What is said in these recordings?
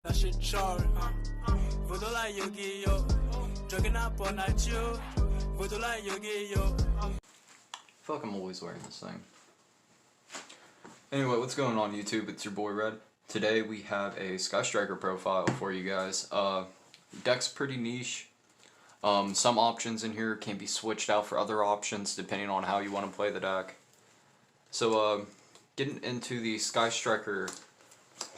That shit charred, huh? Voodoo like Yu-Gi-Oh! Jogging up all night, yo. Voodoo like Yu-Gi-Oh! I feel like I'm always wearing this thing. Anyway, what's going on YouTube? It's your boy Red. Today we have a Sky Striker profile for you guys. Deck's pretty niche. Some options in here can be switched out for other options depending on how you want to play the deck. So, getting into the Sky Striker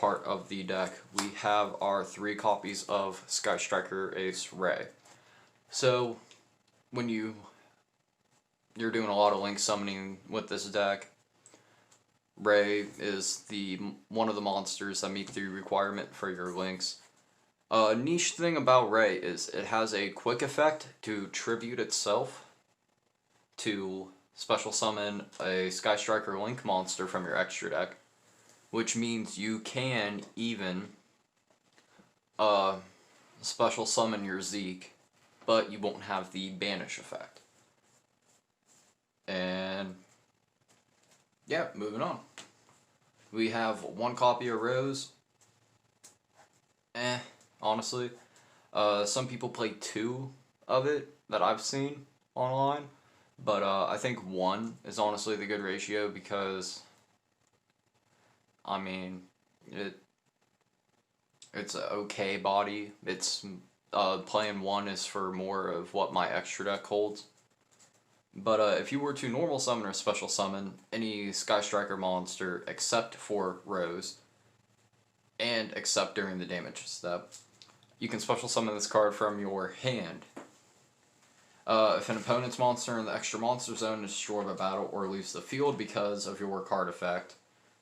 part of the deck, we have our 3 copies of Sky Striker Ace Ray. So, when you're doing a lot of link summoning with this deck, Ray is one of the monsters that meet the requirement for your links. A niche thing about Ray is it has a quick effect to tribute itself to special summon a Sky Striker Link monster from your extra deck, which means you can even special summon your Zeke, but you won't have the banish effect. And yeah, moving on. We have 1 copy of Rose. Honestly. Some people play 2 of it that I've seen online. But I think 1 is honestly the good ratio because, I mean, it's an okay body. It's playing 1 is for more of what my extra deck holds. But if you were to normal summon or special summon any Sky Striker monster except for Rose, and except during the damage step, you can special summon this card from your hand. If an opponent's monster in the extra monster zone is destroyed by battle or leaves the field because of your card effect,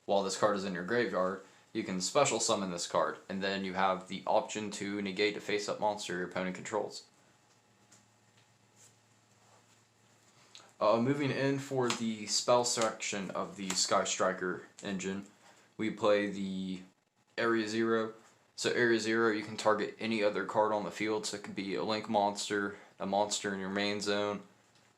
while this card is in your graveyard, you can special summon this card, and then you have the option to negate a face-up monster your opponent controls. Moving in for the spell section of the Sky Striker engine, we play the Area 0. So Area 0, you can target any other card on the field, so it could be a Link monster, a monster in your main zone,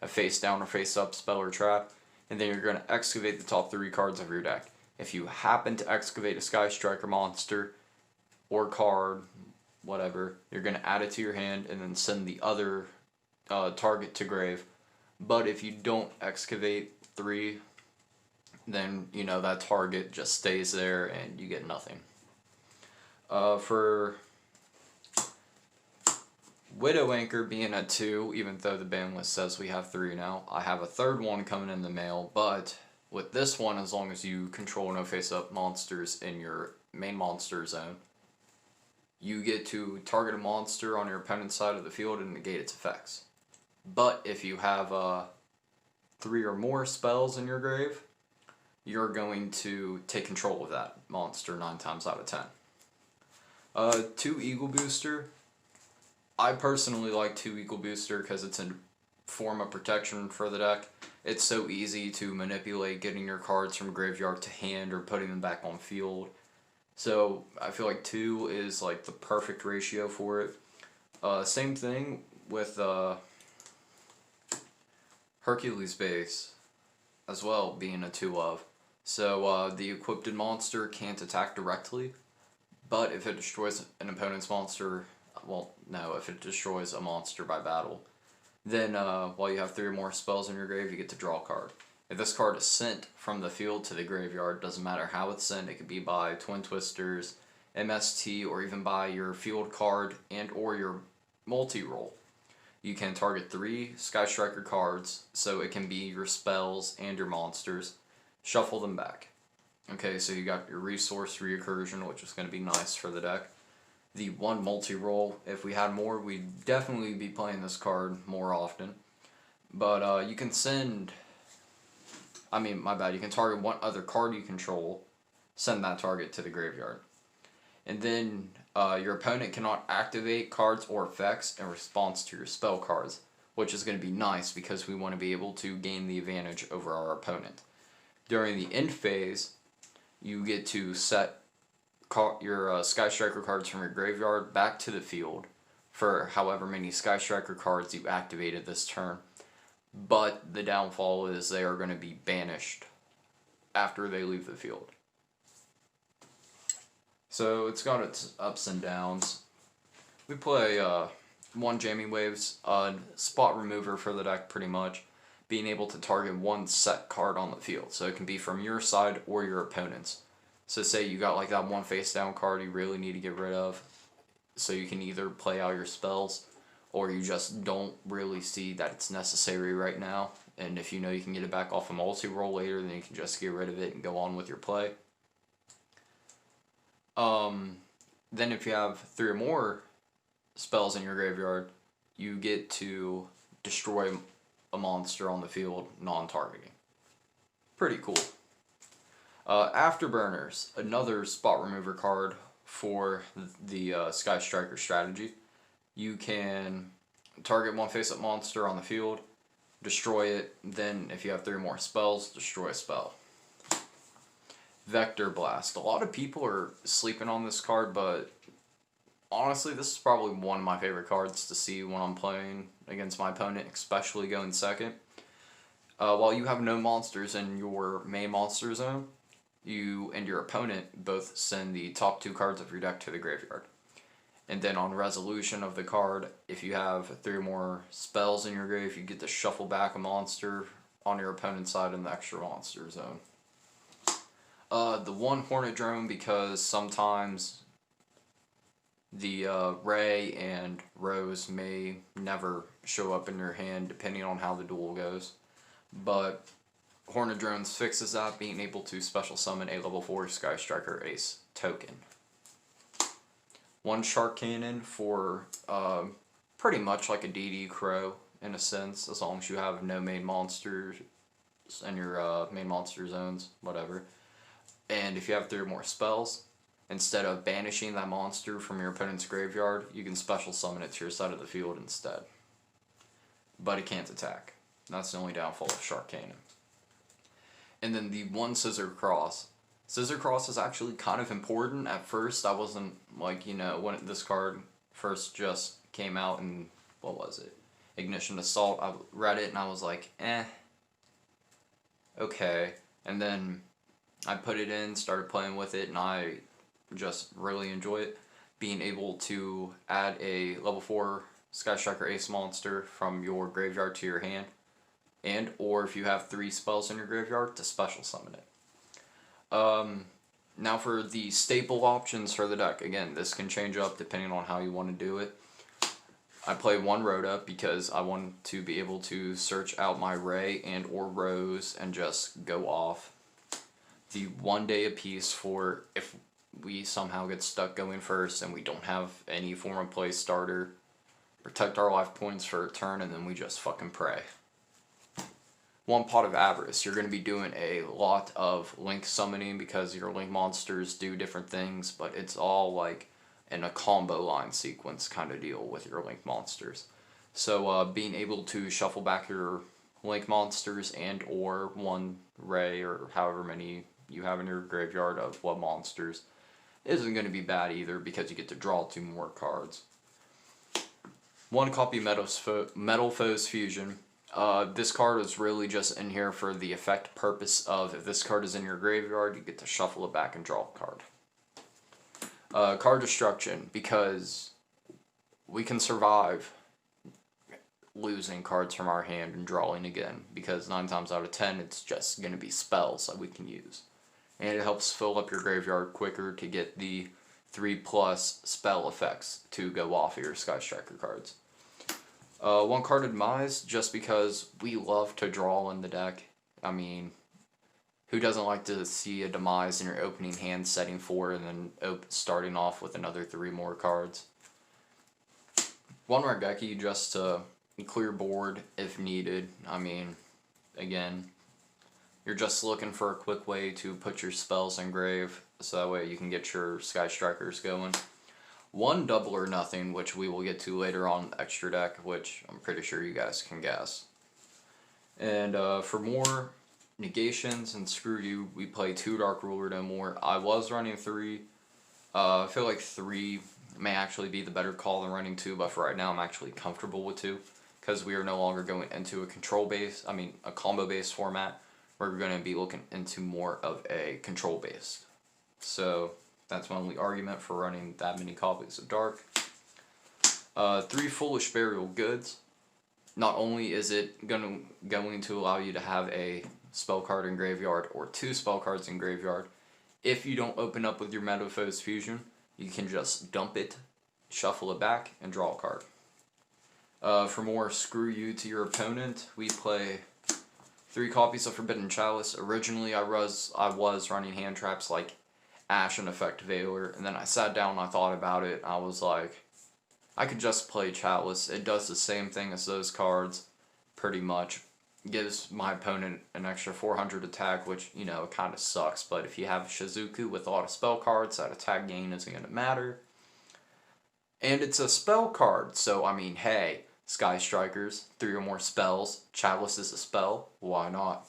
a face down or face up spell or trap, and then you're going to excavate the top 3 cards of your deck. If you happen to excavate a Sky Striker monster or card, whatever, you're going to add it to your hand and then send the other target to grave. But if you don't excavate 3, then, you know, that target just stays there and you get nothing. For Widow Anchor being at 2, even though the ban list says we have 3 now, I have a 3rd one coming in the mail, but with this one, as long as you control no face-up monsters in your main monster zone, you get to target a monster on your opponent's side of the field and negate its effects. But if you have 3 or more spells in your grave, you're going to take control of that monster 9 times out of 10. 2 Eagle Booster. I personally like 2 Eagle Booster because it's a form of protection for the deck. It's so easy to manipulate getting your cards from graveyard to hand or putting them back on field. So I feel like 2 is like the perfect ratio for it. Same thing with Hercules base as well, being a 2 of. So the equipped monster can't attack directly, but if it destroys an opponent's monster, well, no, if it destroys a monster by battle, then while you have 3 or more spells in your grave, you get to draw a card. If this card is sent from the field to the graveyard, doesn't matter how it's sent, it could be by Twin Twisters, MST, or even by your field card and or your multi-roll. You can target 3 Sky Striker cards, so it can be your spells and your monsters. Shuffle them back. Okay, so you got your resource recursion, which is going to be nice for the deck. The 1 multi-roll, if we had more, we'd definitely be playing this card more often. But you can send, you can target 1 other card you control, send that target to the graveyard. And then your opponent cannot activate cards or effects in response to your spell cards, which is going to be nice because we want to be able to gain the advantage over our opponent. During the end phase, you get to set your Sky Striker cards from your graveyard back to the field for however many Sky Striker cards you activated this turn. But the downfall is they are going to be banished after they leave the field. So it's got its ups and downs. We play one Jamming Waves, spot remover for the deck pretty much, being able to target one set card on the field. So it can be from your side or your opponent's. So say you got like that one face down card you really need to get rid of, so you can either play out your spells or you just don't really see that it's necessary right now. And if you know you can get it back off a multi-roll later, then you can just get rid of it and go on with your play. Then if you have 3 or more spells in your graveyard, you get to destroy a monster on the field non-targeting. Pretty cool. Afterburners, another spot remover card for the Sky Striker strategy. You can target one face-up monster on the field, destroy it, then if you have 3 or more spells, destroy a spell. Vector Blast. A lot of people are sleeping on this card, but honestly, this is probably one of my favorite cards to see when I'm playing against my opponent, especially going second. While you have no monsters in your main monster zone, you and your opponent both send the top 2 cards of your deck to the graveyard. And then on resolution of the card, if you have 3 or more spells in your grave, you get to shuffle back a monster on your opponent's side in the extra monster zone. The one Hornet Drone, because sometimes the Ray and Rose may never show up in your hand depending on how the duel goes. But Hornet Drones fixes that, being able to special summon a level 4 Sky Striker Ace token. One Shark Cannon for pretty much like a DD Crow in a sense, as long as you have no main monsters in your main monster zones, whatever. And if you have 3 or more spells, instead of banishing that monster from your opponent's graveyard, you can special summon it to your side of the field instead. But it can't attack. That's the only downfall of Shark Cannon. And then the one Scissor Cross. Scissor Cross is actually kind of important. At first, I wasn't like, when this card first just came out in, what was it? Ignition Assault. I read it and I was like, okay. And then I put it in, started playing with it, and I just really enjoy it. Being able to add a level 4 Sky Striker Ace monster from your graveyard to your hand, and or if you have 3 spells in your graveyard, to special summon it. Now for the staple options for the deck. Again, this can change up depending on how you want to do it. I play one Rhoda because I want to be able to search out my Ray and or Rose and just go off. The 1 day apiece for if we somehow get stuck going first and we don't have any form of play starter. Protect our life points for a turn and then we just fucking pray. 1 Pot of Avarice. You're going to be doing a lot of link summoning because your link monsters do different things, but it's all like in a combo line sequence kind of deal with your link monsters. So being able to shuffle back your link monsters and or 1 Ray or however many you have in your graveyard of what monsters isn't going to be bad either because you get to draw 2 more cards. 1 copy Metal Foes Fusion. This card is really just in here for the effect purpose of if this card is in your graveyard, you get to shuffle it back and draw a card. Card Destruction, because we can survive losing cards from our hand and drawing again, because 9 times out of 10 it's just going to be spells that we can use. And it helps fill up your graveyard quicker to get the 3+ spell effects to go off of your Sky Striker cards. 1 card of Demise, just because we love to draw in the deck. I mean, who doesn't like to see a Demise in your opening hand setting 4 and then starting off with another 3 more cards? 1 Raigeki, just to clear board if needed. I mean, again, you're just looking for a quick way to put your spells in grave, so that way you can get your Sky Strikers going. 1 Double or Nothing, which we will get to later on in the extra deck, which I'm pretty sure you guys can guess. And for more negations and screw you, we play 2 Dark Ruler no more. I was running 3. I feel like 3 may actually be the better call than running 2, but for right now I'm actually comfortable with 2, because we are no longer going into a combo-based format. We're going to be looking into more of a control-based. So That's my only argument for running that many copies of Dark. 3 Foolish Burial Goods. Not only is it going to allow you to have a spell card in graveyard or 2 spell cards in graveyard, if you don't open up with your Metamorphosis Fusion, you can just dump it, shuffle it back, and draw a card. For more screw you to your opponent, we play 3 copies of Forbidden Chalice. Originally, I was running hand traps like Ash and Effect Veiler, and then I sat down and I thought about it. I was like, I could just play Chalice. It does the same thing as those cards, pretty much. Gives my opponent an extra 400 attack, which, you know, kind of sucks. But if you have Shizuku with a lot of spell cards, that attack gain isn't going to matter. And it's a spell card, so, I mean, hey, Sky Strikers, 3 or more spells. Chalice is a spell, why not?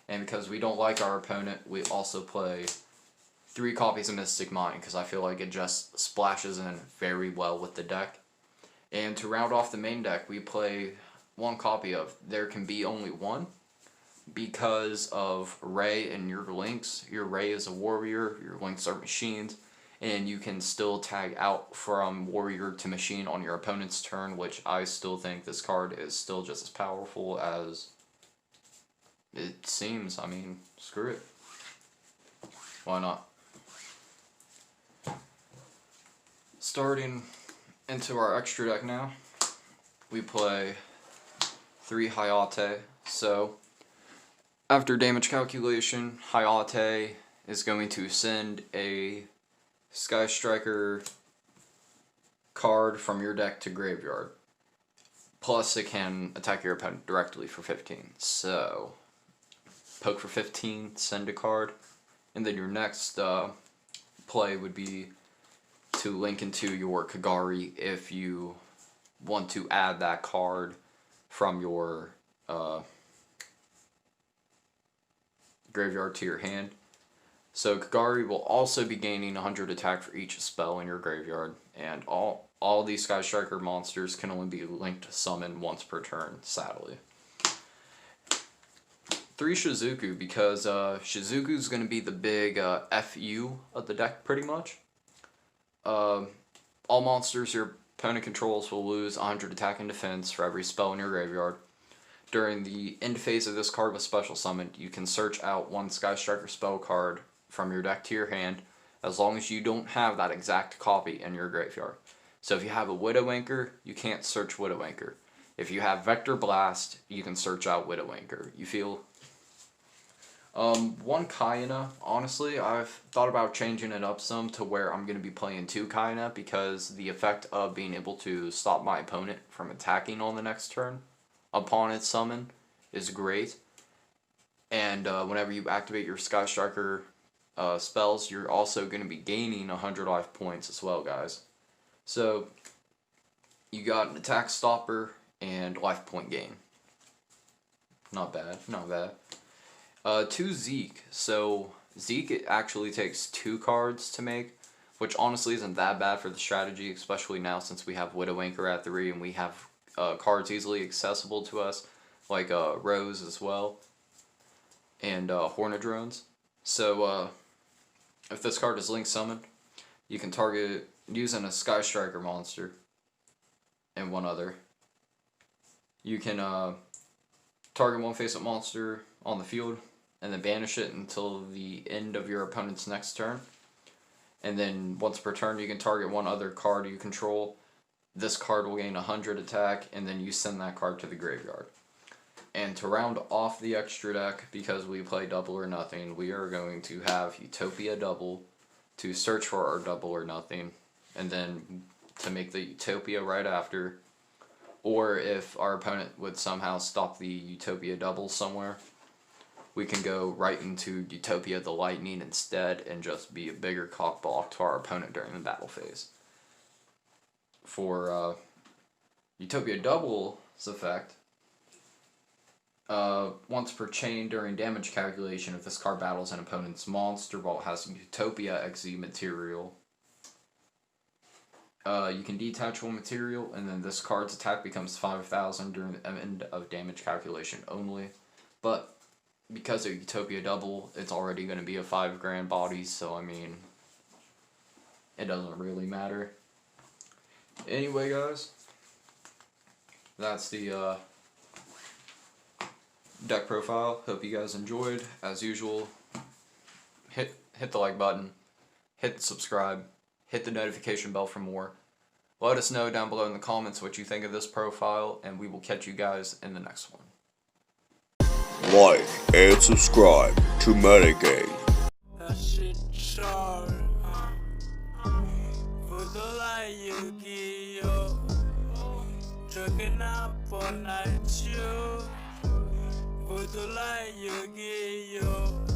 And because we don't like our opponent, we also play 3 copies of Mystic Mine, because I feel like it just splashes in very well with the deck. And to round off the main deck, we play 1 copy of There Can Be Only One, because of Ray and your links. Your Ray is a warrior, your links are machines, and you can still tag out from warrior to machine on your opponent's turn, which I still think this card is still just as powerful as it seems. I mean, screw it. Why not? Starting into our extra deck now, we play 3 Hayate. So, after damage calculation, Hayate is going to send a Sky Striker card from your deck to graveyard. Plus, it can attack your opponent directly for 15. So, poke for 15, send a card, and then your next play would be to link into your Kagari if you want to add that card from your graveyard to your hand. So Kagari will also be gaining 100 attack for each spell in your graveyard, and all these Sky Striker monsters can only be linked to summon once per turn, sadly. 3 Shizuku, because Shizuku's going to be the big FU of the deck, pretty much. All monsters your opponent controls will lose 100 attack and defense for every spell in your graveyard. During the end phase of this card with Special Summon, you can search out 1 Sky Striker spell card from your deck to your hand, as long as you don't have that exact copy in your graveyard. So if you have a Widow Anchor, you can't search Widow Anchor. If you have Vector Blast, you can search out Widow Anchor. You feel? 1 Kayana, honestly, I've thought about changing it up some to where I'm going to be playing 2 Kayana, because the effect of being able to stop my opponent from attacking on the next turn upon its summon is great. And whenever you activate your Sky Striker spells, you're also going to be gaining 100 life points as well, guys. So, you got an attack stopper and life point gain. Not bad, not bad. 2 Zeke. So, Zeke, it actually takes 2 cards to make, which honestly isn't that bad for the strategy, especially now since we have Widow Anchor at 3 and we have cards easily accessible to us, like Rose as well, and Hornadrones. So, if this card is Link Summoned, you can target using a Sky Striker monster and 1 other. You can target 1 face-up monster on the field, and then banish it until the end of your opponent's next turn. And then once per turn, you can target 1 other card you control. This card will gain 100 attack, and then you send that card to the graveyard. And to round off the extra deck, because we play Double or Nothing, we are going to have Utopia Double to search for our Double or Nothing, and then to make the Utopia right after. Or if our opponent would somehow stop the Utopia Double somewhere, we can go right into Utopia the Lightning instead and just be a bigger cock block to our opponent during the battle phase. For Utopia Double's effect, once per chain during damage calculation, if this card battles an opponent's monster vault has Utopia XZ material, you can detach 1 material, and then this card's attack becomes 5,000 during the end of damage calculation only. But because of Utopia Double, it's already going to be a 5 grand body, so I mean, it doesn't really matter. Anyway, guys, that's the deck profile. Hope you guys enjoyed. As usual, hit the like button, hit subscribe, hit the notification bell for more. Let us know down below in the comments what you think of this profile, and we will catch you guys in the next one. Like and subscribe to Metagame. That shit sharp. Voodoo Yu-Gi-Oh! Jogging up all night, yo. Voodoo Yu-Gi-Oh!